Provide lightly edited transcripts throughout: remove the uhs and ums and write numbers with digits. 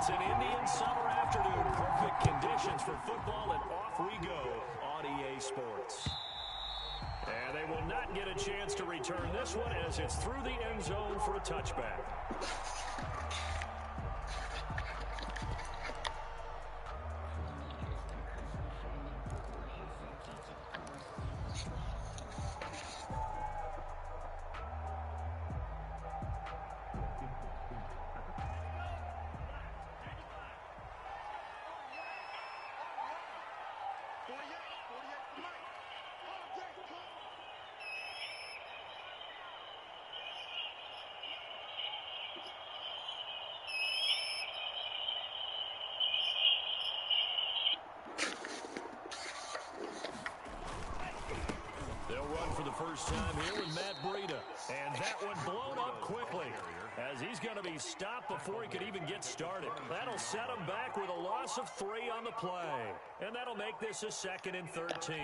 It's an Indian summer afternoon. Perfect conditions for football, and off we go on EA Sports. And they will not get a chance to return this one as it's through the end zone for a touchback. They'll run for the first time here with Matt Breida. And that one blown up quickly as he's going to be stopped before he could even get started. That'll set him back with a loss of 3 on the play. And that'll make this a 2nd and 13.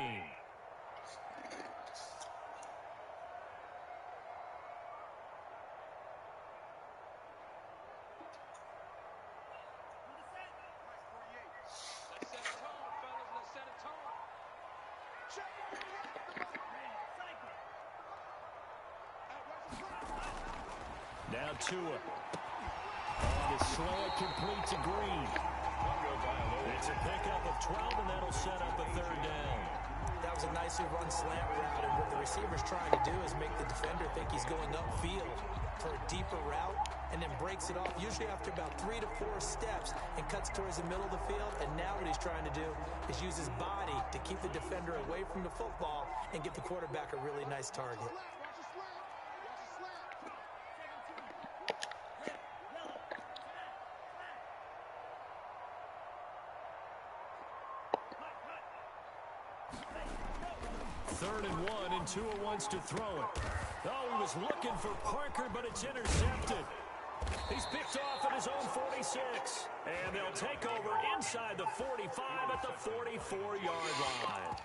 Now Tua. On the slant, complete to Green. It's a pickup of 12, and that'll set up a 3rd down. That was a nicely run slant route, and what the receiver's trying to do is make the defender think he's going upfield for a deeper route, and then breaks it off, usually after about 3 to 4 steps, and cuts towards the middle of the field. And now what he's trying to do is use his body to keep the defender away from the football and get the quarterback a really nice target. Third and 1, and Tua wants to throw it. Oh, he was looking for Parker, but it's intercepted. He's picked off at his own 46. And they'll take over inside the 45 at the 44-yard line.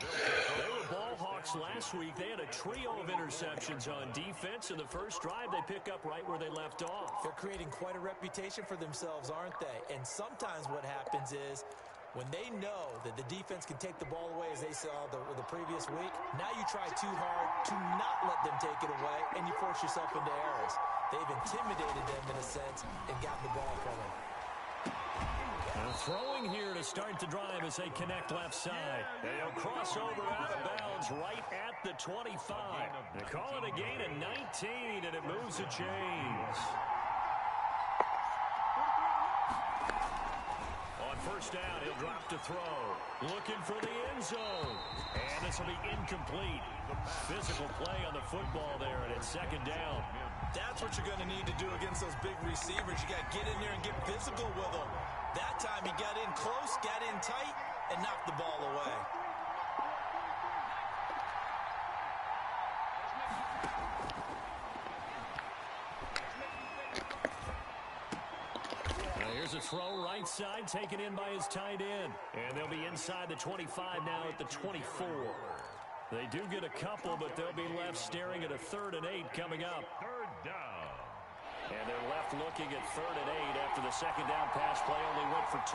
They were ball hawks last week. They had a trio of interceptions on defense. In the first drive, they pick up right where they left off. They're creating quite a reputation for themselves, aren't they? And sometimes what happens is, when they know that the defense can take the ball away, as they saw the previous week, now you try too hard to not let them take it away, and you force yourself into errors. They've intimidated them in a sense and gotten the ball from them. And throwing here to start the drive as they connect left side. They'll cross over out of bounds right at the 25. They call it a gain of 19, and it moves the chains. First down, he'll drop to throw. Looking for the end zone. And this will be incomplete. Physical play on the football there, and it's 2nd down. That's what you're going to need to do against those big receivers. You got to get in there and get physical with them. That time he got in close, got in tight, and knocked the ball away. Here's a throw right side, taken in by his tight end. And they'll be inside the 25 now at the 24. They do get a couple, but they'll be left staring at a 3rd and 8 coming up. 3rd down. And they're left looking at 3rd and 8 after the 2nd down pass play only went for 2.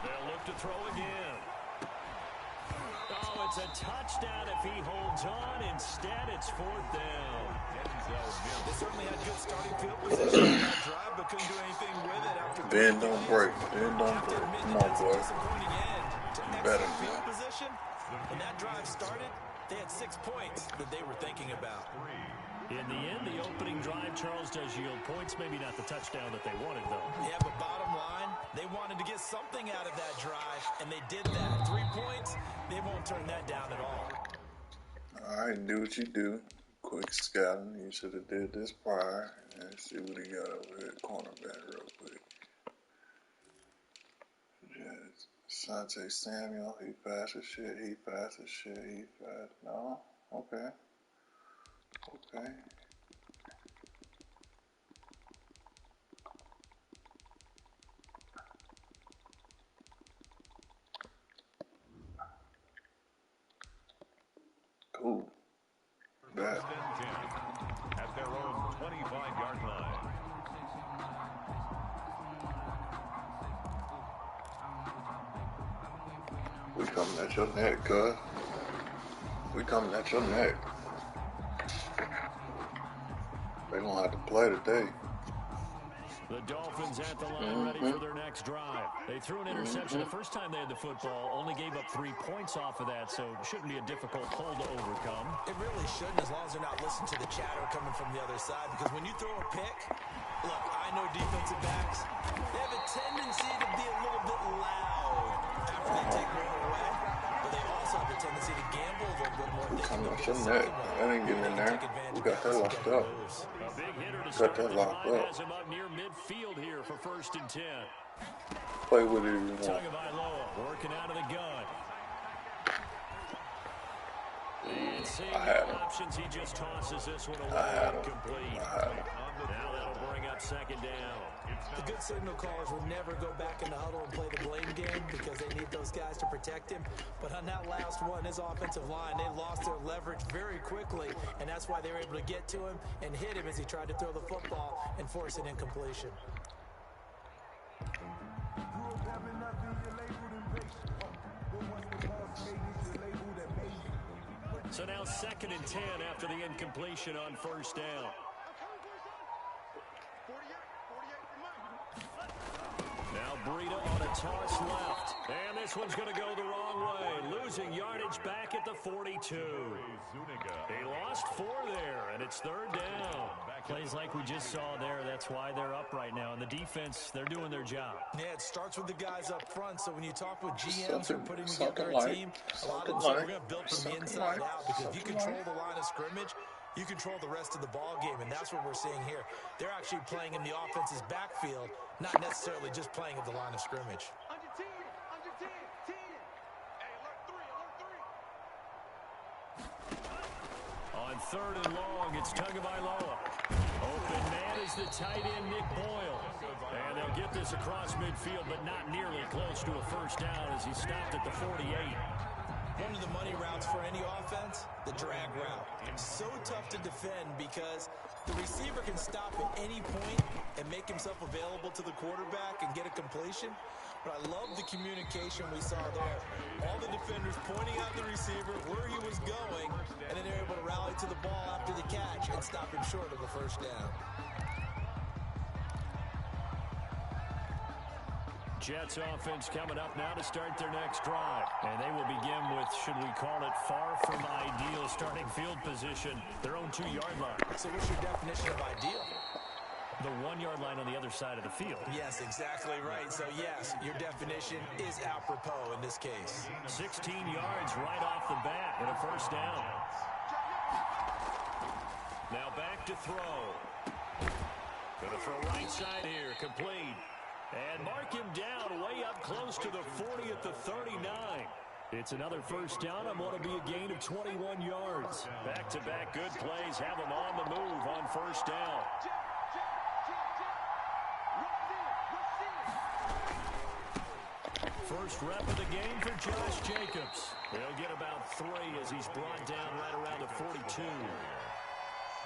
They'll look to throw again. Oh, it's a touchdown if he holds on. Instead, it's 4th down. They certainly had good starting field position on that drive, but couldn't do anything with it after. Bend don't break. Bend don't break. Come on, boy. You better. Field position. When that drive started, they had 6 points that they were thinking about. In the end, the opening drive, Charles, does yield points. Maybe not the touchdown that they wanted, though. Yeah, but bottom line, they wanted to get something out of that drive, and they did that. 3 points, they won't turn that down at all. All right, do what you do. Quick scouting. You should have did this prior. And see what he got over here. Cornerback real quick. Yes. Sante Samuel. He fast as shit. He fast as shit. He fast. No? Okay. Okay. Cool. First and 10 at their own 25-yard line. We coming at your neck, cuz. We coming at your neck. They gonna have to play today. The Dolphins at the line ready for their next drive. They threw an interception the first time they had the football, only gave up 3 points off of that, so it shouldn't be a difficult hole to overcome. It really shouldn't, as long as they're not listening to the chatter coming from the other side, because when you throw a pick, look, I know defensive backs, they have a tendency to be a little bit loud after they take one away, but they also have a tendency to gamble a little bit more. Coming at your neck. That ain't getting in there. We got that locked up. A big hitter to Got start that the locked drive up. has him up near midfield here for 1st and 10. Play with it if you want. Tagovailoa working out of the gun. And seeing I had the him. options, he just tosses this one I away had him. incomplete. Now that'll bring up 2nd down. The good signal callers will never go back in the huddle and play the blame game because they need those guys to protect him. But on that last one, his offensive line, they lost their leverage very quickly, and that's why they were able to get to him and hit him as he tried to throw the football and force an incompletion. So now 2nd and 10 after the incompletion on 1st down. Now Breida on a toss left. And this one's going to go the wrong way. Losing yardage back at the 42. He lost 4 there, and it's 3rd down. Plays like we just saw there. That's why they're up right now. And the defense, they're doing their job. Yeah, it starts with the guys up front. So when you talk with GMs who are putting Something together a like- team, a lot of them say we're going to build from the inside out, because if you control the line of scrimmage, you control the rest of the ball game, and that's what we're seeing here. They're actually playing in the offense's backfield, not necessarily just playing at the line of scrimmage. Under 10, under 10, 10. Hey, alert 3, alert 3. On 3rd and long, it's Tagovailoa. Open man is the tight end, Nick Boyle. And they'll get this across midfield, but not nearly close to a 1st down as he stopped at the 48. One of the money routes for any offense, the drag route. So tough to defend because the receiver can stop at any point and make himself available to the quarterback and get a completion. But I love the communication we saw there. All the defenders pointing out the receiver, where he was going, and then they're able to rally to the ball after the catch and stop him short of a 1st down. Jets offense coming up now to start their next drive. And they will begin with, should we call it, far from ideal starting field position, their own 2-yard line. So what's your definition of ideal? The 1-yard line on the other side of the field. Yes, exactly right. So yes, your definition is apropos in this case. 16 yards right off the bat and a 1st down. Now back to throw. Gonna throw right side here, complete. And mark him down way up close to the 40 at the 39. It's another 1st down on what will be a gain of 21 yards. Back-to-back good plays have him on the move on 1st down. First rep of the game for Josh Jacobs. He'll get about 3 as he's brought down right around the 42.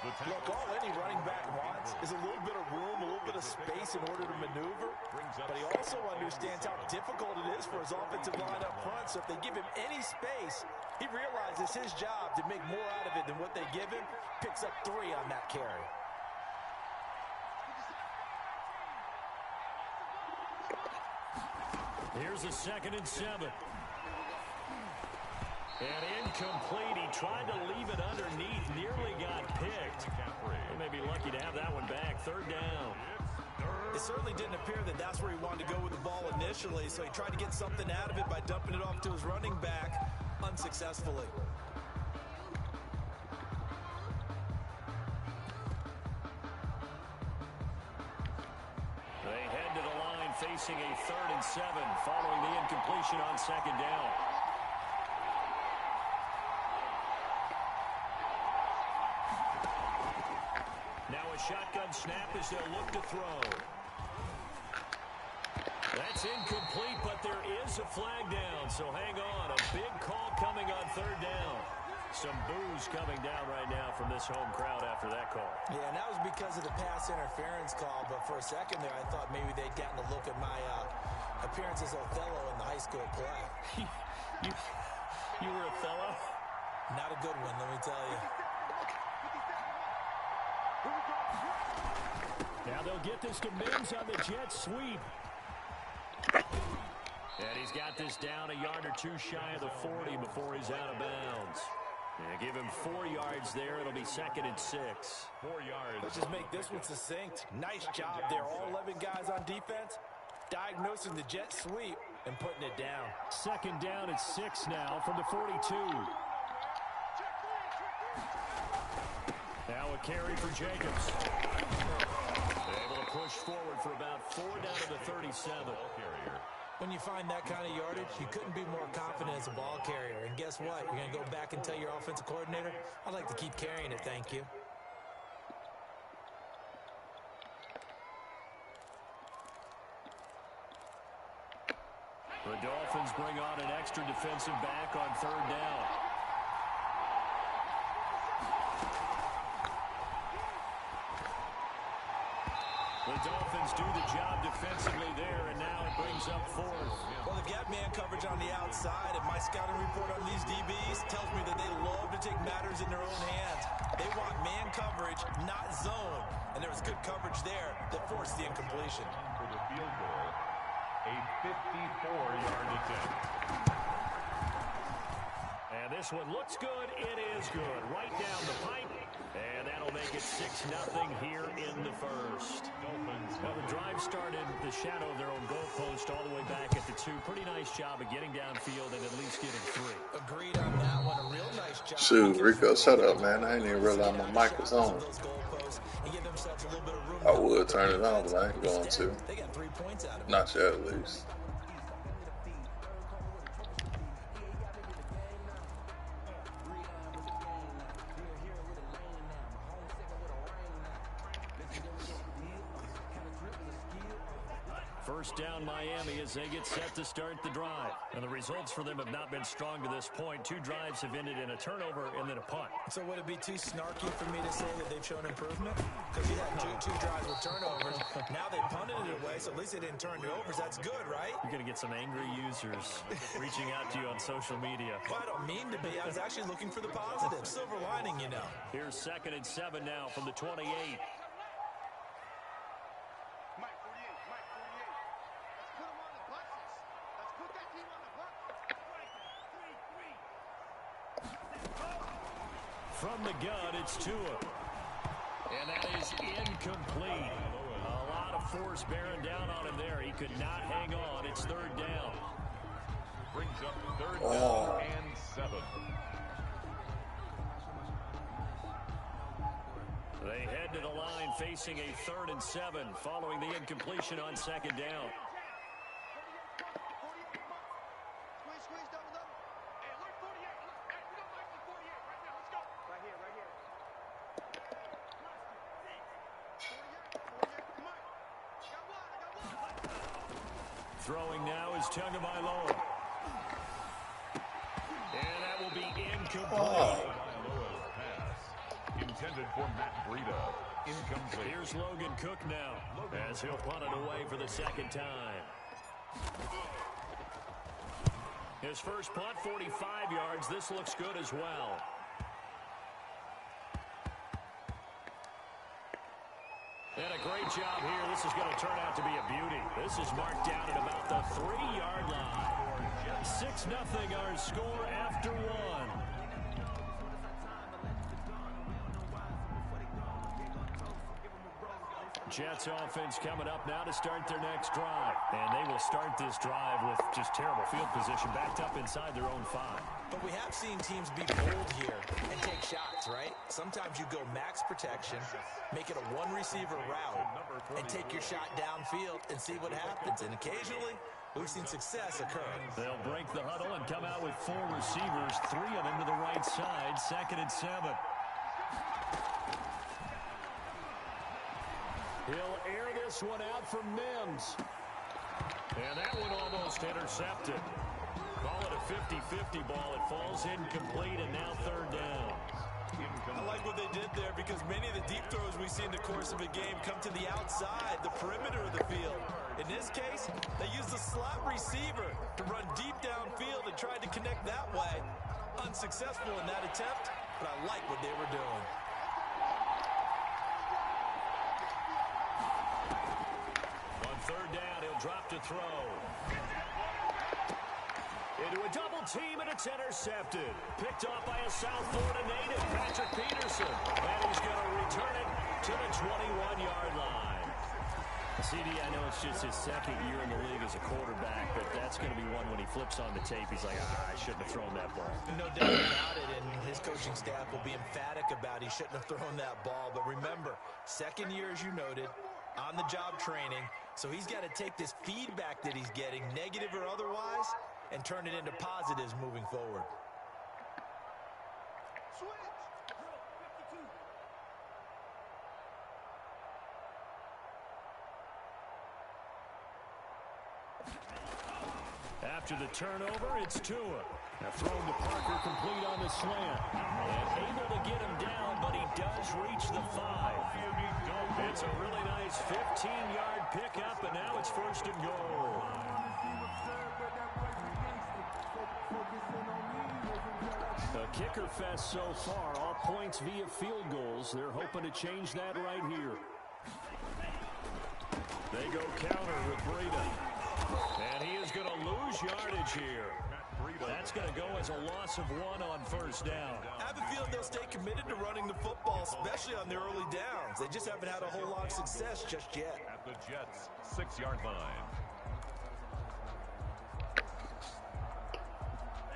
Look, all any running back wants is a little bit of room, a little bit of space in order to maneuver. But he also understands how difficult it is for his offensive line up front. So if they give him any space, he realizes his job to make more out of it than what they give him. Picks up 3 on that carry. Here's a 2nd and 7. And incomplete. He tried to leave it underneath. Nearly got picked. They may be lucky to have that one back. 3rd down. It certainly didn't appear that that's where he wanted to go with the ball initially, so he tried to get something out of it by dumping it off to his running back unsuccessfully. They head to the line facing a 3rd and 7 following the incompletion on 2nd down. Now a shotgun snap as they'll look to throw. That's incomplete, but there is a flag down, so hang on. A big call coming on 3rd down. Some boos coming down right now from this home crowd after that call. Yeah, and that was because of the pass interference call, but for a second there I thought maybe they'd gotten a look at my appearance as Othello in the high school play. You were Othello? Not a good one, let me tell you. Now they'll get this to Mims on the jet sweep. And he's got this down a yard or two shy of the 40 before he's out of bounds. Yeah, give him 4 yards there. It'll be 2nd and 6. 4 yards. Let's just make this one succinct. Nice job there. All 11 guys on defense diagnosing the jet sweep and putting it down. 2nd down and 6 now from the 42. Now a carry for Jacobs. Able to push forward for about 4 down to the 37. When you find that kind of yardage, you couldn't be more confident as a ball carrier. And guess what? You're going to go back and tell your offensive coordinator, I'd like to keep carrying it, thank you. The Dolphins bring on an extra defensive back on 3rd down. The Dolphins do the job defensively there, and now it brings up 4th. Well, they've got man coverage on the outside, and my scouting report on these DBs tells me that they love to take matters in their own hands. They want man coverage, not zone. And there was good coverage there that forced the incompletion. For the field goal, a 54-yard attempt. And this one looks good. It is good. Right down the pipe. And that'll make it 6-0 here in the first. Well, the drive started the shadow of their own goalpost all the way back at the 2. Pretty nice job of getting downfield and at least getting 3. Agreed on that one. A real nice job. Shoot, Rico, shut up, man. I didn't even realize my mic was on. I would turn it on, but I ain't going to. They got 3 points out of it. Not yet, at least. First down Miami as they get set to start the drive. And the results for them have not been strong to this point. 2 drives have ended in a turnover and then a punt. So would it be too snarky for me to say that they've shown improvement? Because you had two drives with turnovers. Now they punted it away, so at least they didn't turn it over. That's good, right? You're going to get some angry users reaching out to you on social media. Well, I don't mean to be. I was actually looking for the positive. Silver lining, you know. Here's 2nd and 7 now from the 28. From the gun, it's Tua. And that is incomplete. A lot of force bearing down on him there. He could not hang on. It's 3rd down. Brings up 3rd down and 7. They head to the line facing a 3rd and 7 following the incompletion on 2nd down. Throwing now is Tagovailoa. And that will be incomplete. Intended for Matt Breida. Incomplete. Here's Logan Cook now as he'll punt it away for the 2nd time. His first punt, 45 yards. This looks good as well. And a great job here. This is going to turn out to be a beauty. This is marked down at about the 3-yard line. 6-0 our score after 1. Jets offense coming up now to start their next drive. And they will start this drive with just terrible field position, backed up inside their own 5. But we have seen teams be bold here and take shots, right? Sometimes you go max protection, make it a 1-receiver route, and take your shot downfield and see what happens. And occasionally, we've seen success occur. They'll break the huddle and come out with 4 receivers, 3 of them to the right side, 2nd and 7. He'll air this one out for Mims. And that one almost intercepted. Call it a 50-50 ball. It falls incomplete, and now third down. I like what they did there because many of the deep throws we see in the course of a game come to the outside, the perimeter of the field. In this case, they used the slot receiver to run deep downfield and tried to connect that way. Unsuccessful in that attempt, but I like what they were doing. On third down, he'll drop to throw. Into a double team, and it's intercepted. Picked off by a South Florida native, Patrick Peterson. And he's going to return it to the 21-yard line. CD, I know it's just his second year in the league as a quarterback, but that's going to be one when he flips on the tape. He's like, I shouldn't have thrown that ball. No doubt about it, and his coaching staff will be emphatic about he shouldn't have thrown that ball. But remember, second year, as you noted, on-the-job training, so he's got to take this feedback that he's getting, negative or otherwise, and turn it into positives moving forward. After the turnover, it's Tua. Now thrown to Parker, complete on the slant. And able to get him down, but he does reach the 5. It's a really nice 15-yard pickup, and now it's first and goal. A kicker fest so far, all points via field goals. They're hoping to change that right here. They go counter with Breida. And he is going to lose yardage here. That's going to go as a loss of 1 on first down. I have a feeling they'll stay committed to running the football, especially on their early downs. They just haven't had a whole lot of success just yet. At the Jets' 6-yard line.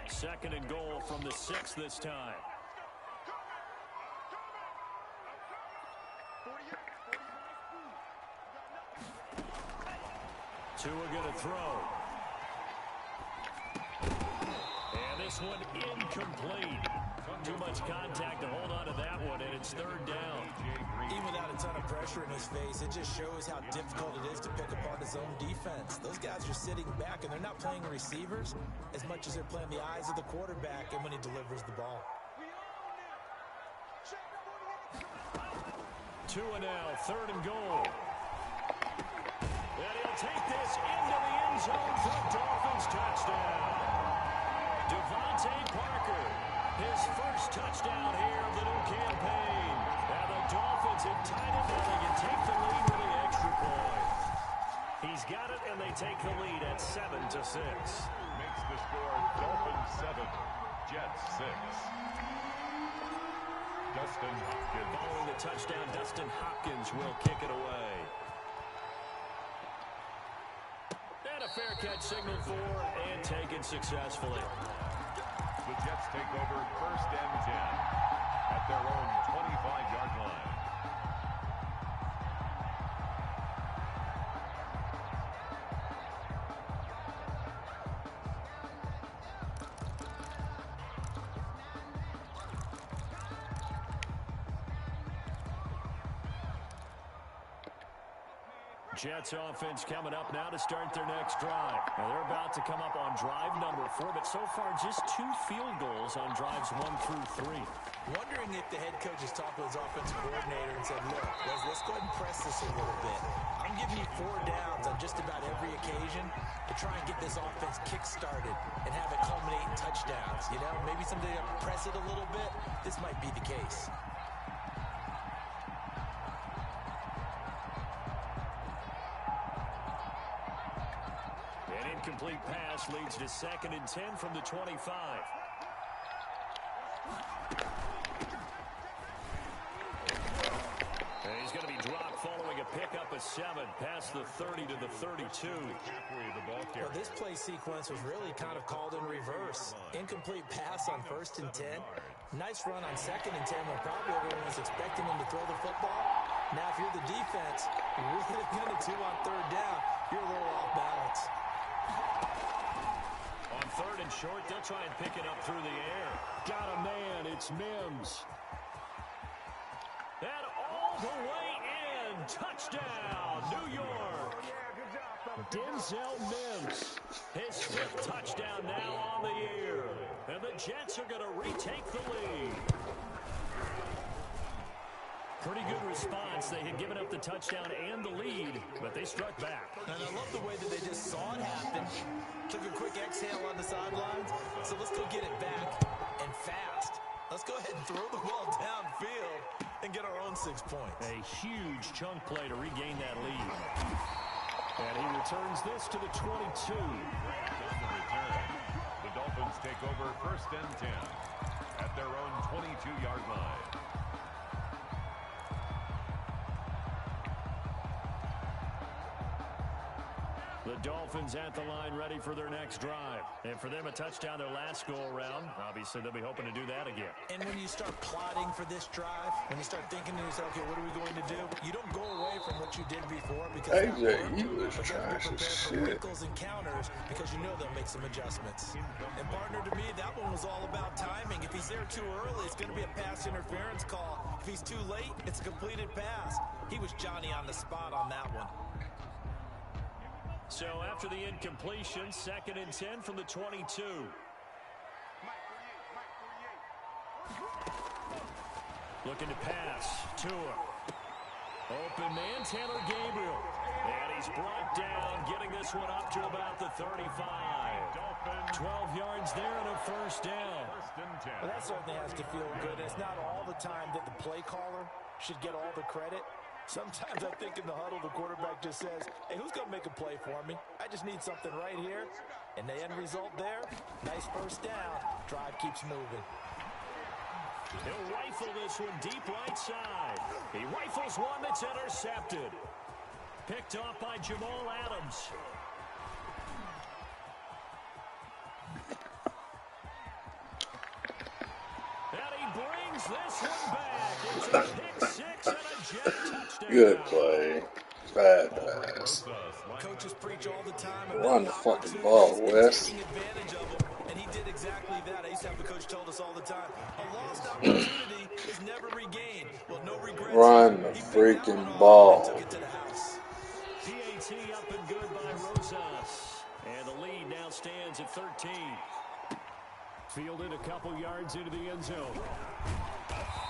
Second and goal from the 6 this time. Tua going to throw. And this one incomplete. Too much contact to hold on to that one, and it's third down. Even without a ton of pressure in his face, it just shows how difficult it is to pick apart his own defense. Those guys are sitting back, and they're not playing receivers as much as they're playing the eyes of the quarterback and when he delivers the ball. Tua now, third and goal. And he'll take this into the end zone for a Dolphins touchdown. Devontae Parker, his first touchdown here of the new campaign. And the Dolphins have tied it up. They can take the lead with an extra point. He's got it, and they take the lead at 7-6. Makes the score Dolphins 7, Jets 6. Dustin Hopkins. Following the touchdown, Dustin Hopkins will kick it away. And a fair catch signaled for and taken successfully. The Jets take over first and 10 at their own 25-yard line. Jets offense coming up now to start their next drive. Now they're about to come up on drive number 4, but so far just 2 field goals on drives 1 through 3. Wondering if the head coach has talked with his offensive coordinator and said, look, let's go ahead and press this a little bit. I'm giving you 4 downs on just about every occasion to try and get this offense kick-started and have it culminate in touchdowns. You know, maybe someday to press it a little bit. This might be the case. Incomplete pass leads to 2nd and 10 from the 25. And he's going to be dropped following a pickup of 7 past the 30 to the 32. Well, this play sequence was really kind of called in reverse. Incomplete pass on 1st and 10. Nice run on 2nd and 10 when probably everyone was expecting him to throw the football. Now, if you're the defense, really going to 2 on 3rd down, you're a little off balance. On 3rd and short, they'll try and pick it up through the air. Got a man, it's Mims. And all the way in, touchdown, New York. Denzel Mims, his 5th touchdown now on the year. And the Jets are going to retake the lead. Pretty good response. They had given up the touchdown and the lead, but they struck back. And I love the way that they just saw it happen. Took a quick exhale on the sidelines. So let's go get it back, and fast. Let's go ahead and throw the ball downfield and get our own 6 points. A huge chunk play to regain that lead. And he returns this to the 22. On the return, the Dolphins take over 1st and 10 at their own 22-yard line. The Dolphins at the line ready for their next drive. And for them, a touchdown their last go-around. Obviously, they'll be hoping to do that again. And when you start plotting for this drive, when you start thinking to yourself, okay, what are we going to do? You don't go away from what you did before because AJ, you was trash as shit. wrinkles and counters because you know they'll make some adjustments. And partner, to me, that one was all about timing. If he's there too early, it's going to be a pass interference call. If he's too late, it's a completed pass. He was Johnny on the spot on that one. So after the incompletion, 2nd and 10 from the 22. Looking to pass. Tua. Open man, Taylor Gabriel. And he's brought down, getting this one up to about the 35. 12 yards there and a 1st down. Well, that certainly has to feel good. It's not all the time that the play caller should get all the credit. Sometimes I think in the huddle, the quarterback just says, hey, who's going to make a play for me? I just need something right here. And the end result there, nice 1st down. Drive keeps moving. He'll rifle this one deep right side. He rifles one that's intercepted. Picked off by Jamal Adams. And he brings this one back. It's a pick 6 and a Jet touchdown. Good play. Bad pass. Coaches preach all the time Run the fucking ball, Wes. taking advantage of them, and he did exactly that. I used to have the coach told us all the time, a lost opportunity is never regained. Well, no regrets. Run the freaking ball. Took it to the house. PAT up and good by Rosas. And the lead now stands at 13. Fielded a couple yards into the end zone.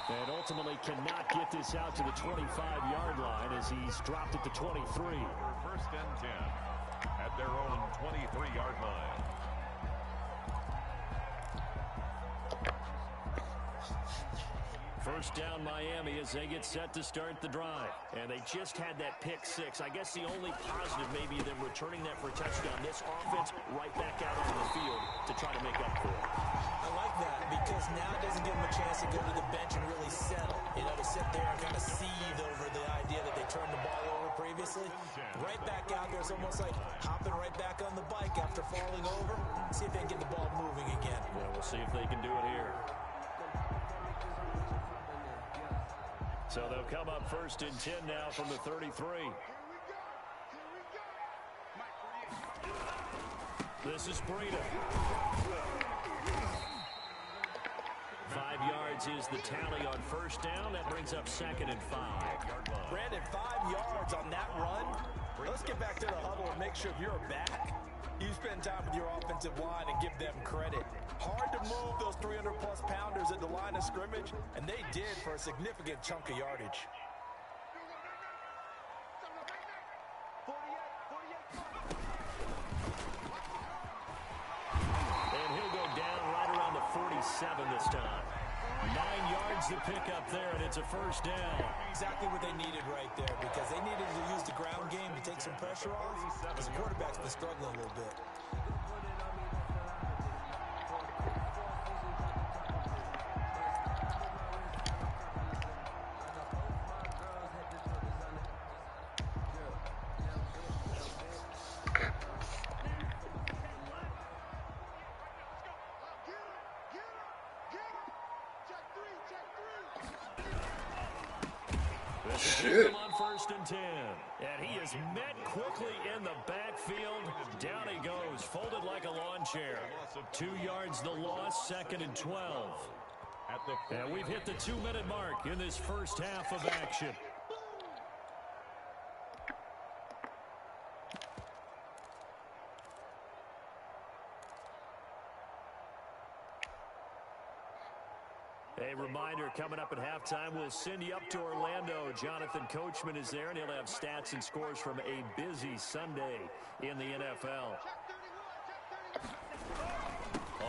And ultimately cannot get this out to the 25-yard line as he's dropped it to 23. 1st and 10 at their own 23-yard line. First down Miami as they get set to start the drive. And they just had that pick 6. I guess the only positive maybe them returning that for a touchdown. This offense right back out on the field to try to make up for it. I like that because now it doesn't give them a chance to go to the bench and really settle. You know, to sit there and kind of seethe over the idea that they turned the ball over previously. Right back out there. It's almost like hopping right back on the bike after falling over. See if they can get the ball moving again. Yeah, we'll see if they can do it here. So they'll come up 1st and 10 now from the 33. This is Breida. 5 yards is the tally on 1st down. That brings up 2nd and 5. Brandon, 5 yards on that run. Let's get back to the huddle and make sure if you're back, you spend time with your offensive line and give them credit. Hard to move those 300-plus pounders at the line of scrimmage, and they did for a significant chunk of yardage. And he'll go down right around the 47 this time. 9 yards to pick up there, and it's a 1st down. Exactly what they needed right there because they needed to use the ground game to take some pressure off because the quarterback's been struggling a little bit. Shit. On 1st and 10. And he is met quickly in the backfield. Down he goes, folded like a lawn chair. 2 yards the loss, 2nd and 12. And we've hit the 2-minute mark in this first half of action. A reminder, coming up at halftime, we'll send you up to Orlando. Jonathan Coachman is there, and he'll have stats and scores from a busy Sunday in the NFL.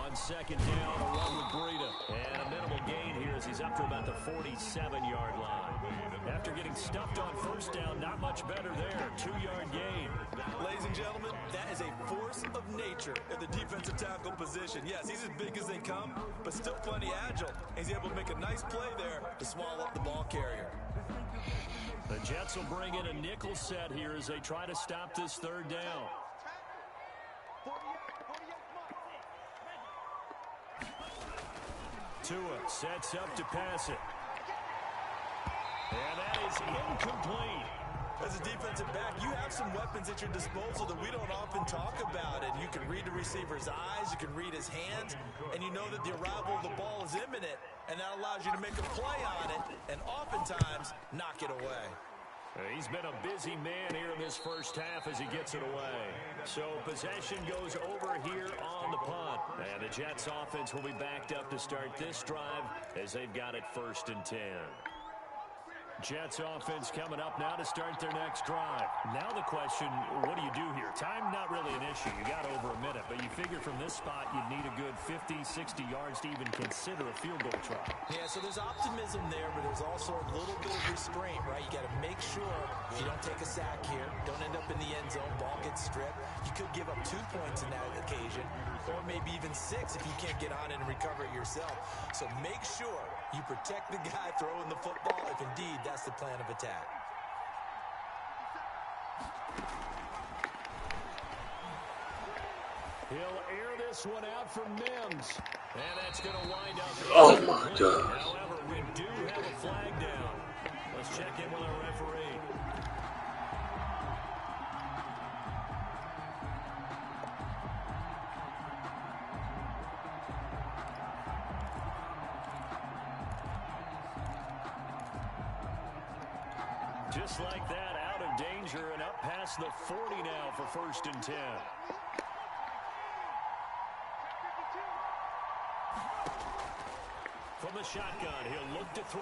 On second down, a run with Breida. And a minimal gain here as he's up to about the 47-yard line. After getting stuffed on first down, not much better there. 2-yard gain. Ladies and gentlemen, that is a force of nature in the defensive tackle position. Yes, he's as big as they come, but still plenty agile. He's able to make a nice play there to swallow up the ball carrier. The Jets will bring in a nickel set here as they try to stop this third down. Tua sets up to pass it. And that is incomplete. As a defensive back, you have some weapons at your disposal that we don't often talk about. And you can read the receiver's eyes, you can read his hands, and you know that the arrival of the ball is imminent, and that allows you to make a play on it and oftentimes knock it away. He's been a busy man here in this first half as he gets it away. So possession goes over here on the punt. And the Jets offense will be backed up to start this drive as they've got it 1st and 10. Jets offense coming up now to start their next drive. Now the question, what do you do here? Time not really an issue. You got over a minute, but you figure from this spot you'd need a good 50, 60 yards to even consider a field goal try. Yeah, so there's optimism there, but there's also a little bit of restraint, right? You got to make sure you don't take a sack here, don't end up in the end zone, ball gets stripped. You could give up 2 points in that occasion, or maybe even 6 if you can't get on it and recover it yourself. So make sure you protect the guy throwing the football if indeed that's the plan of attack. He'll air this one out for Mims. And that's going to wind up. Oh, my God. However, we do have a flag down. Let's check in with our referee. Just like that, out of danger and up past the 40 now for 1st and 10. From the shotgun, he'll look to throw.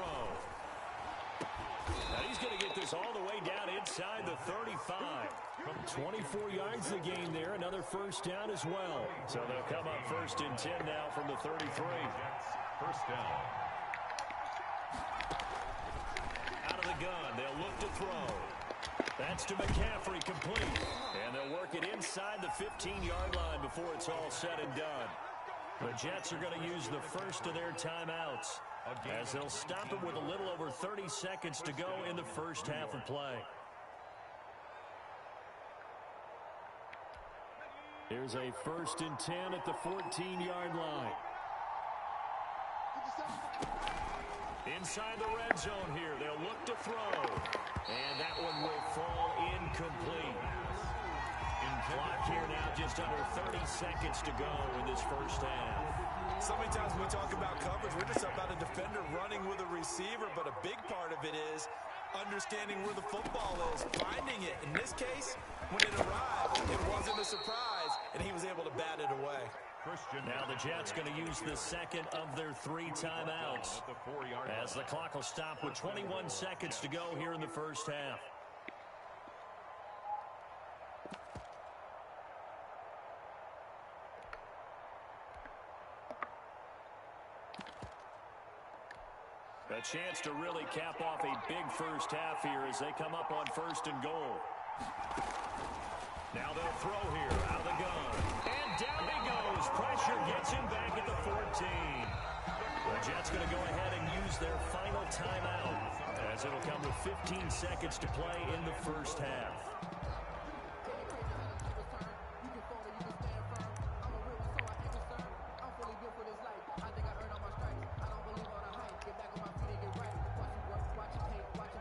Now he's going to get this all the way down inside the 35. 24 yards the gain there, another first down as well. So they'll come up 1st and 10 now from the 33. First down. Out of the gun, they'll look to throw. That's to McCaffrey, complete. And they'll work it inside the 15-yard line before it's all said and done. The Jets are going to use the first of their timeouts as they'll stop it with a little over 30 seconds to go in the first half of play. Here's a 1st and 10 at the 14-yard line. Inside the red zone here, they'll look to throw. And that one will fall incomplete. Clock here now, just under 30 seconds to go in this first half. So many times when we talk about coverage, we're just about a defender running with a receiver, but a big part of it is understanding where the football is, finding it. In this case, when it arrived, it wasn't a surprise, and he was able to bat it away. Now the Jets going to use the second of their 3 timeouts as the clock will stop with 21 seconds to go here in the first half. A chance to really cap off a big first half here as they come up on 1st and goal. Now they'll throw here out of the gun. And down he goes. Pressure gets him back at the 14. The Jets going to go ahead and use their final timeout as it'll come with 15 seconds to play in the first half.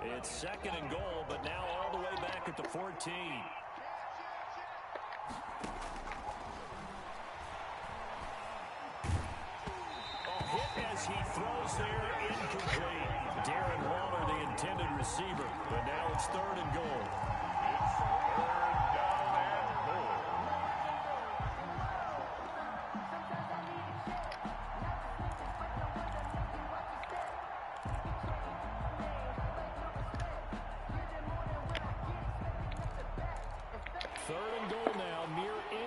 It's 2nd and goal, but now all the way back at the 14. Hit as he throws there, incomplete. Darren Waller, the intended receiver, but now it's 3rd and goal. It's 3rd down and goal.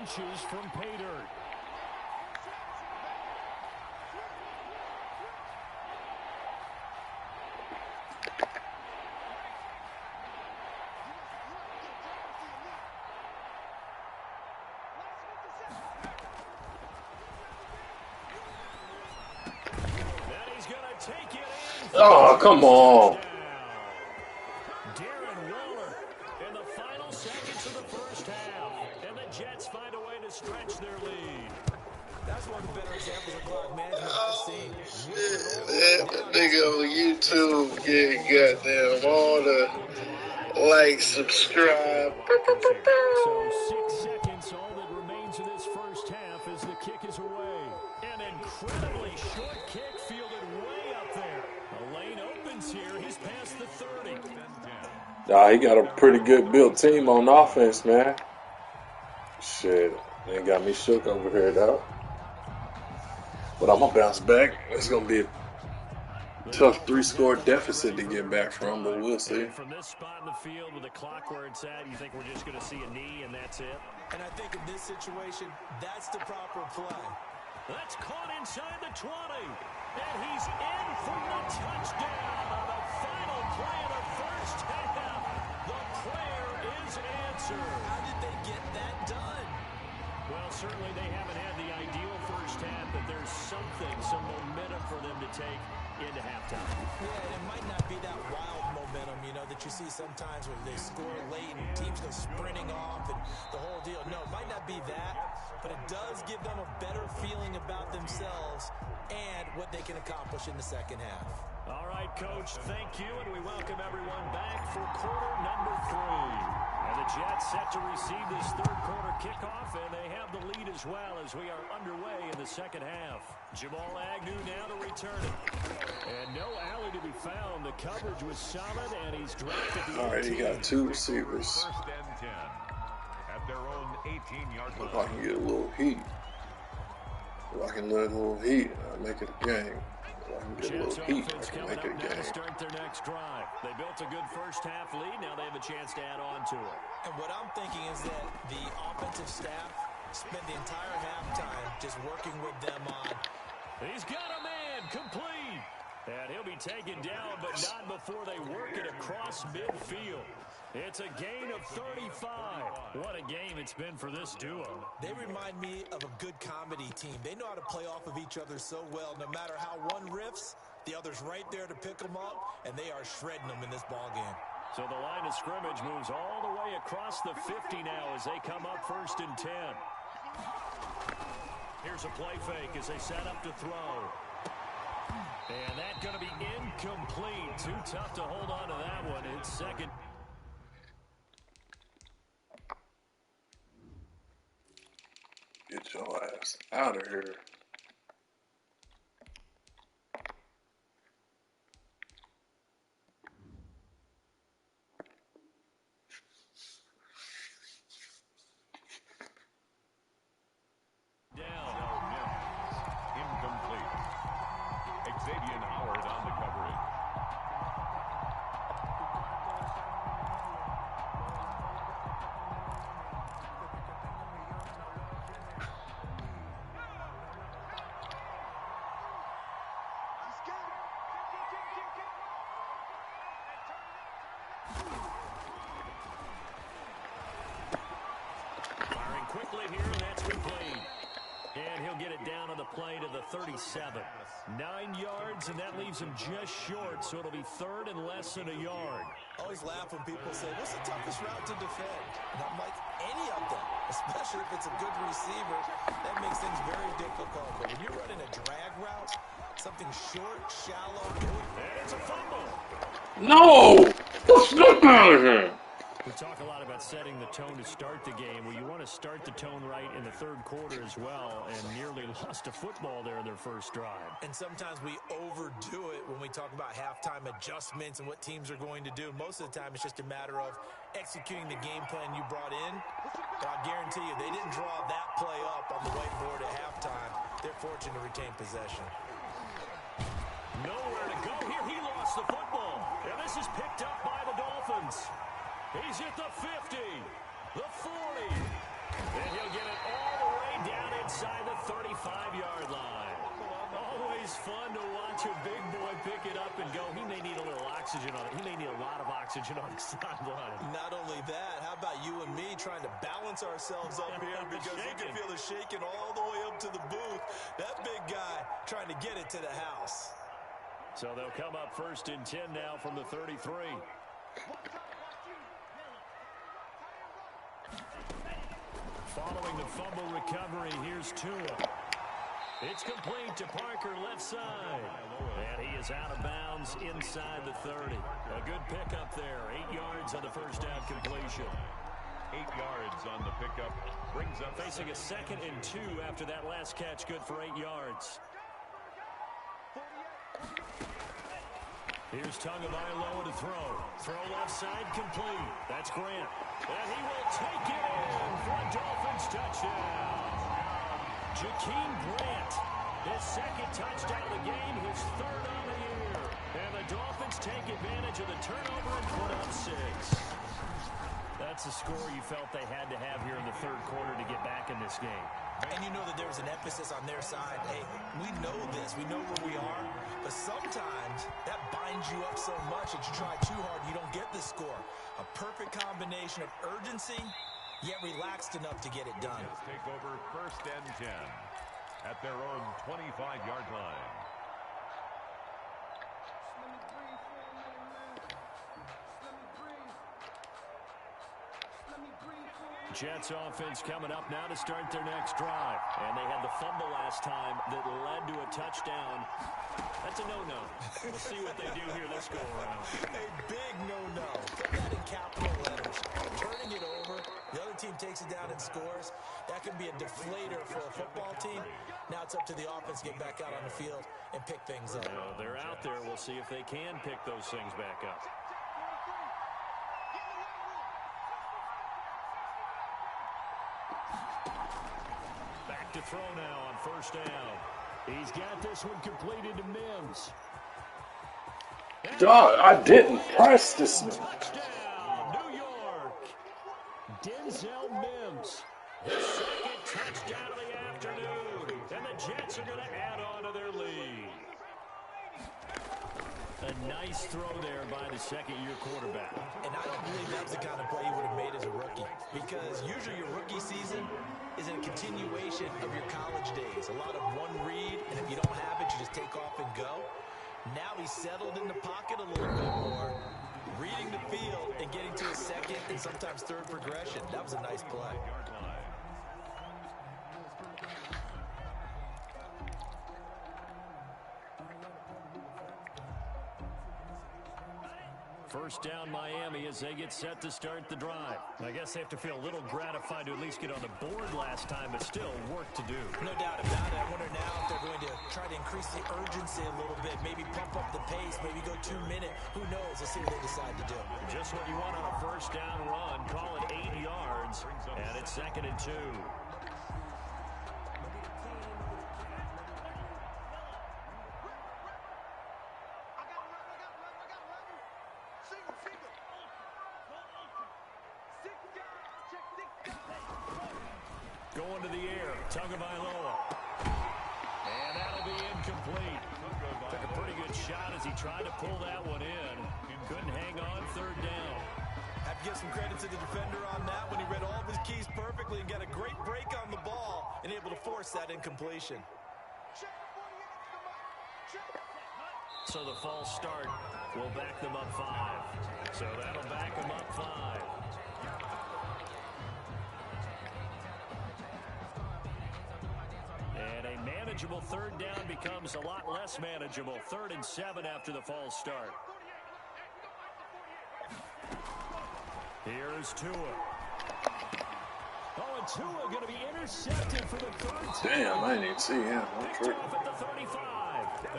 inches from pay dirt. Oh, come on. Darren Waller in the final seconds of the first half. And the Jets find a way to stretch their lead. That's one of the better examples of clock management I've seen. Shit, man. That nigga on YouTube getting goddamn all the like, subscribe. So 6 seconds, all that remains of this first half as the kick is away. An incredibly short kick fielded way up there. The lane opens here. He's past the 30. Nah, he got a pretty good built team on offense, man. Shit, they got me shook over here, though. But I'm going to bounce back. It's going to be a tough 3-score deficit to get back from, but we'll see. From this spot in the field with the clock where it's at, you think we're just going to see a knee and that's it? And I think in this situation, that's the proper play. That's caught inside the 20. And he's in for the touchdown on the final play of the first half. The prayer is answered. How did they get that done? Well, certainly they haven't had the ideal first half, but there's something, some momentum for them to take into halftime. Yeah, and it might not be that wild momentum, you know, that you see sometimes when they score late and teams go sprinting off and the whole deal. No, it might not be that, but it does give them a better feeling about themselves and what they can accomplish in the second half. All right, Coach, thank you, and we welcome everyone back for quarter number 3. And the Jets set to receive this third quarter kickoff, and they have the lead as well as we are underway in the second half. Jamal Agnew now to return it. And no alley to be found. The coverage was solid, and he's dropped at the 18. All right, he got 2 receivers. First and 10 at their own 18-yard line. If I can get a little heat. If I can let a little heat, I'll make it a game. If I can get a little heat, I can make it a game. To start their next drive. They built a good first half lead. Now they have a chance to add on to it. And what I'm thinking is that the offensive staff spent the entire halftime just working with them on. He's got a man complete. And he'll be taken down, but not before they work it across midfield. It's a gain of 35. What a game it's been for this duo. They remind me of a good comedy team. They know how to play off of each other so well. No matter how one riffs, the other's right there to pick them up, and they are shredding them in this ball game. So the line of scrimmage moves all the way across the 50 now as they come up first and 10. Here's a play fake as they set up to throw. And that's going to be incomplete. Too tough to hold on to that one. It's second. Get your ass out of here. Firing quickly here, and that's complete. And he'll get it down on the play to the 37. 9 yards, and that leaves him just short, so it'll be third and less than a yard. I always laugh when people say, what's the toughest route to defend? And I'm like, any of them, especially if it's a good receiver. That makes things very difficult. But when you're running a drag route, something short, shallow. And it's a fumble. No! Let's get out of here. We talk a lot about setting the tone to start the game. Well, you want to start the tone right in the third quarter as well, and nearly lost a football there in their first drive. And sometimes we overdo it when we talk about halftime adjustments and what teams are going to do. Most of the time, it's just a matter of executing the game plan you brought in. But I guarantee you, they didn't draw that play up on the whiteboard at halftime. They're fortunate to retain possession. Nowhere to go here. He lost the football. And this is picked up by the Dolphins. He's at the 50, the 40, And he'll get it all the way down inside the 35-yard line. Always fun to watch a big boy pick it up and go. He may need a little oxygen on it. He may need a lot of oxygen on the sideline. Not only that, how about you and me trying to balance ourselves up here because you can feel the shaking all the way up to the booth. That big guy trying to get it to the house. So they'll come up 1st and 10 now from the 33. Following the fumble recovery, here's Tua. It's complete to Parker, left side. And he is out of bounds inside the 30. A good pickup there. 8 yards on the first down completion. 8 yards on the pickup. Brings up facing a 2nd and 2 after that last catch. Good for 8 yards. Here's Tagovailoa to throw. Throw left side, complete. That's Grant. And he will take it in for a Dolphins touchdown. Jakeem Grant, his 2nd touchdown of the game, his 3rd on the year. And the Dolphins take advantage of the turnover and put up 6. That's a score you felt they had to have here in the 3rd quarter to get back in this game. And you know that there was an emphasis on their side. Hey, we know this. We know where we are. But sometimes that binds you up so much that you try too hard, you don't get the score. A perfect combination of urgency, yet relaxed enough to get it done. Let's take over 1st and 10 at their own 25-yard line. Jets offense coming up now to start their next drive. And they had the fumble last time that led to a touchdown. That's a no-no. We'll see what they do here this go-around. A big no-no. Put that in capital letters. Turning it over, the other team takes it down and scores. That can be a deflator for a football team. Now it's up to the offense to get back out on the field and pick things up. They're out there. We'll see if they can pick those things back up. To throw now on 1st down. He's got this one completed to Mims. Dog, I didn't press this. Touchdown, New York. Denzel Mims. His 2nd touchdown of the afternoon. And the Jets are going to add on to their lead. A nice throw there by the 2nd-year quarterback. And I don't believe that was the kind of play he would have made as a rookie. Because usually your rookie season is a continuation of your college days. A lot of one read, and if you don't have it, you just take off and go. Now he's settled in the pocket a little bit more, reading the field and getting to his 2nd and sometimes 3rd progression. That was a nice play. First down Miami as they get set to start the drive. I guess they have to feel a little gratified to at least get on the board last time, but still work to do. No doubt about it. I wonder now if they're going to try to increase the urgency a little bit, maybe pump up the pace, maybe go 2-minute. Who knows? Let's see what they decide to do. Just what you want on a first down run. Call it 8 yards, and it's 2nd and 2. Going to the air, Tagovailoa. And that'll be incomplete. Took a pretty good shot as he tried to pull that one in. Couldn't hang on 3rd down. Have to give some credit to the defender on that when he read all of his keys perfectly and got a great break on the ball and able to force that incompletion. So the false start will back them up 5. So that'll back them up 5. And a manageable 3rd down becomes a lot less manageable. 3rd and 7 after the false start. Here's Tua. Oh, and Tua going to be intercepted for the 3rd time. Damn, I didn't even see him. Picked off at the 35.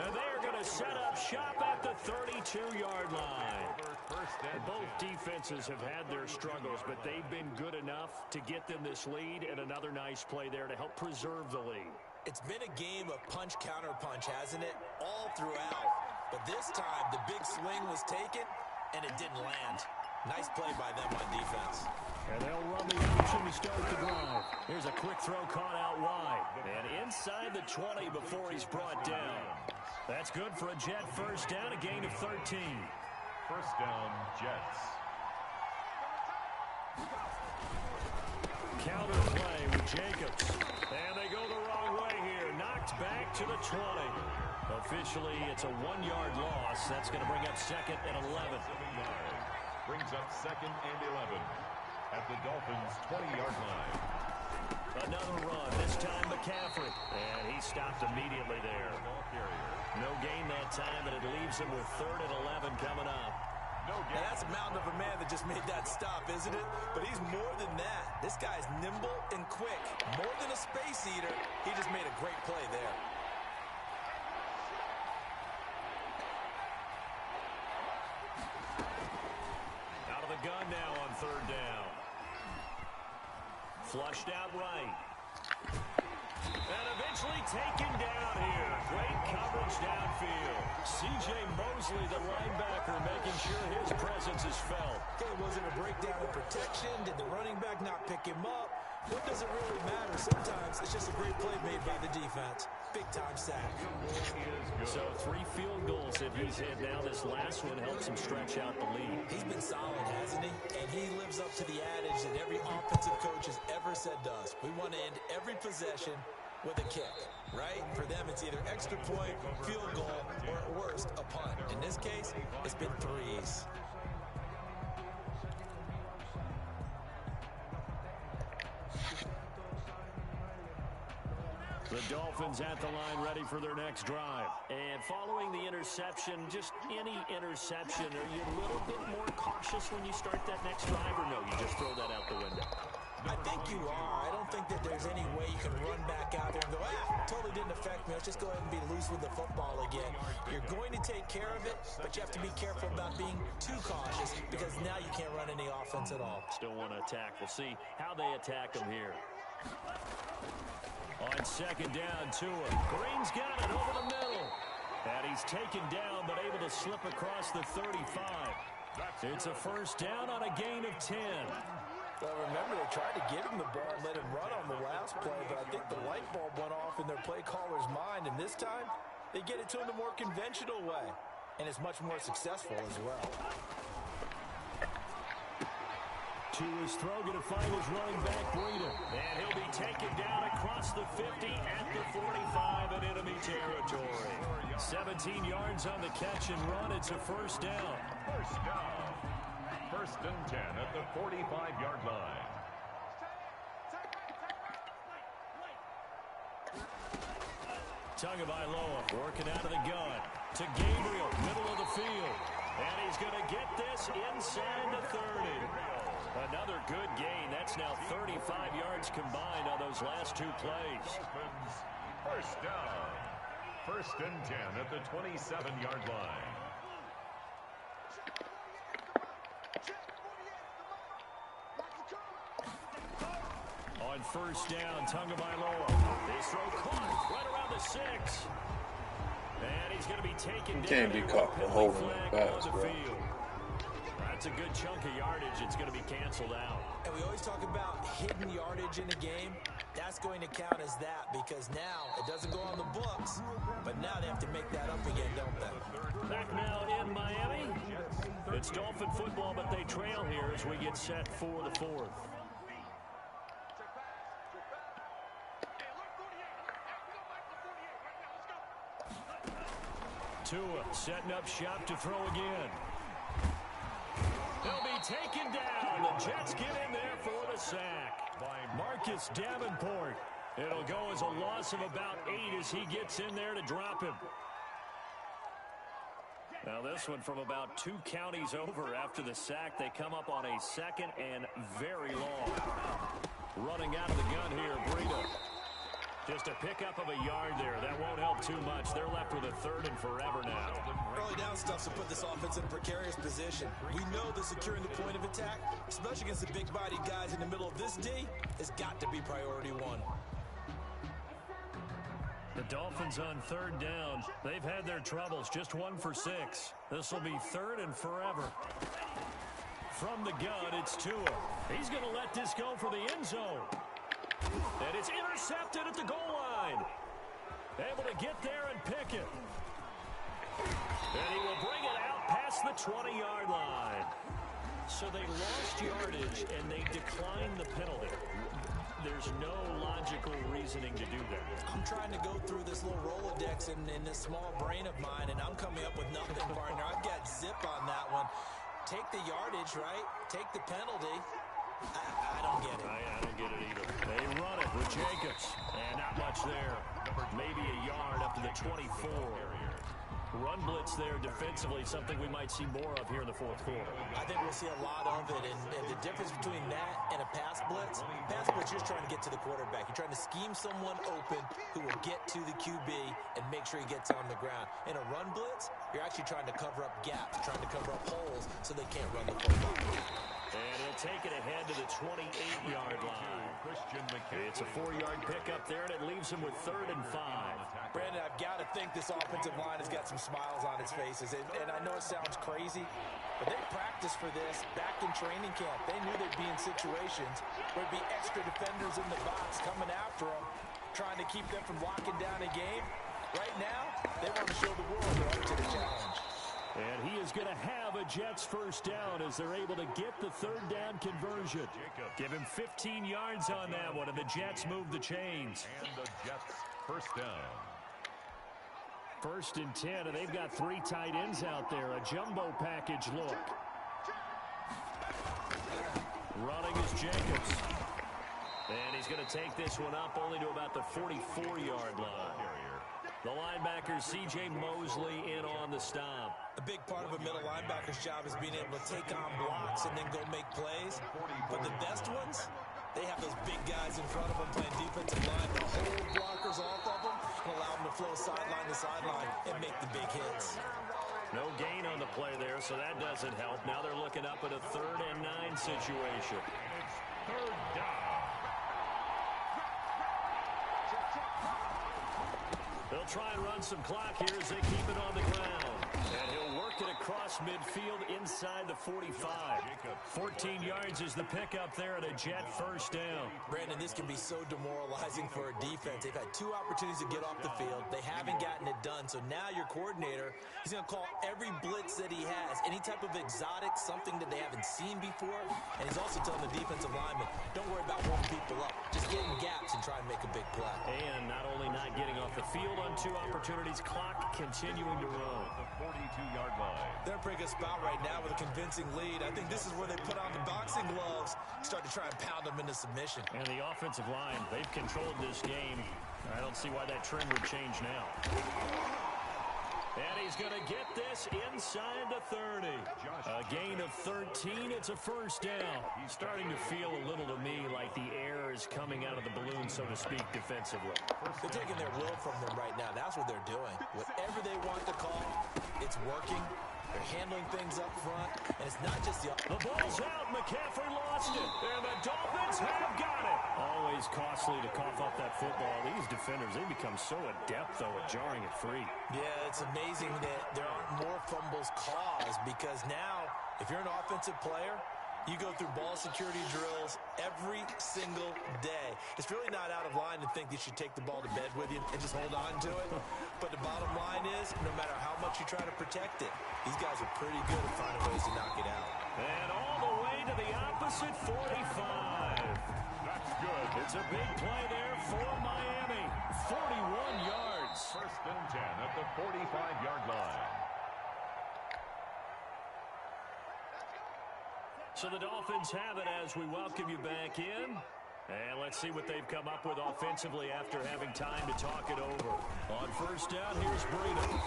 And they're going to set up shop at the 32-yard line. Both defenses have had their struggles, but they've been good enough to get them this lead, and another nice play there to help preserve the lead. It's been a game of punch-counter-punch, hasn't it? All throughout. But this time, the big swing was taken, and it didn't land. Nice play by them on defense. And they'll run the option start the drive. Here's a quick throw caught out wide. And inside the 20 before he's brought down. That's good for a Jet first down, a gain of 13. First down, Jets. Counter play with Jacobs. And they go the wrong way here. Knocked back to the 20. Officially, it's a 1-yard loss. That's going to bring up second and 11. Brings up second and 11 at the Dolphins' 20-yard line. Another run, this time McCaffrey. And he stopped immediately there. No gain that time, but it leaves him with third and 11 coming up. Now that's a mountain of a man that just made that stop, isn't it? But he's more than that. This guy's nimble and quick. More than a space eater, he just made a great play there. Out of the gun now on third down. Flushed out right. And eventually taken down here. Great coverage downfield. C.J. Mosley, the linebacker, making sure his presence is felt. Okay, was it a breakdown in protection? Did the running back not pick him up? What does it really matter? Sometimes it's just a great play made by the defense. Big-time sack. So 3 field goals that he's hit now. This last one helps him stretch out the lead. He's been solid, hasn't he? And he lives up to the adage that every offensive coach has ever said to us. We want to end every possession with a kick, right? For them, it's either extra point, field goal, or at worst, a punt. In this case, it's been threes. The Dolphins at the line ready for their next drive. And following the interception, just any interception, are you a little bit more cautious when you start that next drive, or no, you just throw that out the window? I think you are. I don't think that there's any way you can run back out there and go, totally didn't affect me. Let's just go ahead and be loose with the football again. You're going to take care of it, but you have to be careful about being too cautious because now you can't run any offense at all. Still want to attack. We'll see how they attack them here. On second down, Tua. Green's got it over the middle. And he's taken down, but able to slip across the 35. It's a first down on a gain of 10. Well, remember, they tried to give him the ball and let him run on the last play, but I think the light bulb went off in their play caller's mind, and this time, they get it to him the more conventional way, and it's much more successful as well. To his throw, going to find his running back, Breida. And he'll be taken down across the 50 at the 45 in enemy territory. 17 yards on the catch and run. It's a first down. First down. First and 10 at the 45-yard line. Tagovailoa working out of the gun. To Gabriel, middle of the field. And he's going to get this inside the 30. Another good gain. That's now 35 yards combined on those last 2 plays. First down. First and 10 at the 27-yard line. On first down, Tagovailoa. This throw caught right around the 6. And he's going to be taken down. Can't be caught for holding it fast, bro. That's a good chunk of yardage. It's going to be canceled out. And we always talk about hidden yardage in a game. That's going to count as that because now it doesn't go on the books, but now they have to make that up again, don't they? Back now in Miami. It's Dolphin football, but they trail here as we get set for the 4th. Tua setting up shop to throw again. He'll be taken down. The Jets get in there for the sack by Marcus Davenport. It'll go as a loss of about 8 as he gets in there to drop him. Now this one from about 2 counties over after the sack. They come up on a second and very long. Running out of the gun here, Breida. Just a pickup of a yard there. That won't help too much. They're left with a 3rd and forever now. Early down stuff to put this offense in a precarious position. We know that securing the point of attack, especially against the big-bodied guys in the middle of this D, has got to be priority 1. The Dolphins on 3rd down. They've had their troubles. Just 1 for 6. This will be 3rd and forever. From the gun, it's Tua. He's going to let this go for the end zone. And it's intercepted at the goal line. Able to get there and pick it. And he will bring it out past the 20-yard line. So they lost yardage, and they declined the penalty. There's no logical reasoning to do that. I'm trying to go through this little Rolodex in this small brain of mine, and I'm coming up with nothing, partner. I've got zip on that one. Take the yardage, right? Take the penalty. I don't get it. I don't get it either. They run it with Jacobs. And not much there. Maybe a yard up to the 24. Run blitz there defensively, something we might see more of here in the fourth quarter. I think we'll see a lot of it, and the difference between that and a pass blitz, you're trying to get to the quarterback. You're trying to scheme someone open who will get to the QB and make sure he gets on the ground. In a run blitz, you're actually trying to cover up gaps, trying to cover up holes so they can't run the football. And he'll take it ahead to the 28-yard line. It's a 4-yard pickup there, and it leaves him with 3rd and 5. Brandon, I've got to think this offensive line has got some smiles on its faces. And I know it sounds crazy, but they practiced for this back in training camp. They knew they'd be in situations where there'd be extra defenders in the box coming after them, trying to keep them from locking down a game. Right now, they want to show the world they're up to the challenge. And he is going to have a Jets first down as they're able to get the 3rd down conversion. Give him 15 yards on that one, and the Jets move the chains. And the Jets first down. 1st and 10, and they've got 3 tight ends out there. A jumbo package look. Running is Jacobs. And he's going to take this one up only to about the 44-yard line. The linebacker, C.J. Mosley, in on the stop. A big part of a middle linebacker's job is being able to take on blocks and then go make plays. But the best ones, they have those big guys in front of them playing defensive line. They'll hold blockers off of them and allow them to flow sideline to sideline and make the big hits. No gain on the play there, so that doesn't help. Now they're looking up at a 3rd and 9 situation. It's 3rd down. They'll try and run some clock here as they keep it on the ground. And he'll work it across midfield inside the 45. 14 yards is the pickup there at a Jet first down. Brandon, this can be so demoralizing for a defense. They've had 2 opportunities to get off the field. They haven't gotten it done. So now your coordinator, he's going to call every blitz that he has, any type of exotic, something that they haven't seen before. And he's also telling the defensive lineman, don't worry about warming people up. Just get in gaps and try and make a big play. And not only not getting off the field on 2 opportunities, clock continuing to run. The 42-yard line. They're in a pretty good spot right now with a convincing lead. I think this is where they put on the boxing gloves, start to try and pound them into submission. And the offensive line, they've controlled this game. I don't see why that trend would change now. And he's going to get this inside the 30. A gain of 13. It's a first down. He's starting to feel a little to me like the air is coming out of the balloon, so to speak, defensively. They're taking their will from them right now. That's what they're doing. Whatever they want to call, it's working. They're handling things up front, and it's not just the ball's out. McCaffrey lost it, and the Dolphins have got it. Always costly to cough up that football. These defenders, they become so adept, though, at jarring it free. Yeah, it's amazing that there aren't more fumbles caused, because now, if you're an offensive player, you go through ball security drills every single day. It's really not out of line to think you should take the ball to bed with you and just hold on to it. But the bottom line is, no matter how much you try to protect it, these guys are pretty good at finding ways to knock it out. And all the way to the opposite 45. That's good. It's a big play there for Miami. 41 yards. 1st and 10 at the 45-yard line. So the Dolphins have it as we welcome you back in. And let's see what they've come up with offensively after having time to talk it over. On first down, here's Breida.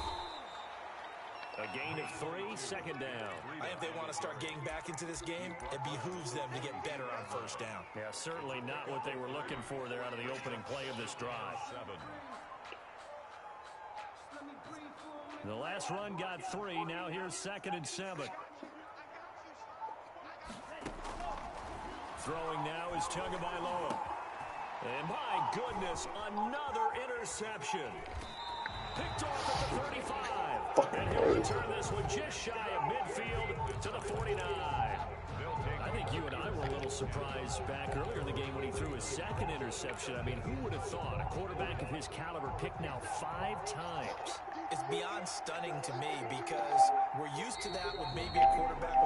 A gain of 3, 2nd down. I think if they want to start getting back into this game, it behooves them to get better on first down. Yeah, certainly not what they were looking for there out of the opening play of this drive. 7. The last run got 3. Now here's 2nd and 7. Throwing now is Tagovailoa. And my goodness, another interception. Picked off at the 35. And he'll return this one just shy of midfield to the 49. think you and I were a little surprised back earlier in the game when he threw his second interception. I mean, who would have thought a quarterback of his caliber picked now 5 times? It's beyond stunning to me because we're used to that with maybe a quarterback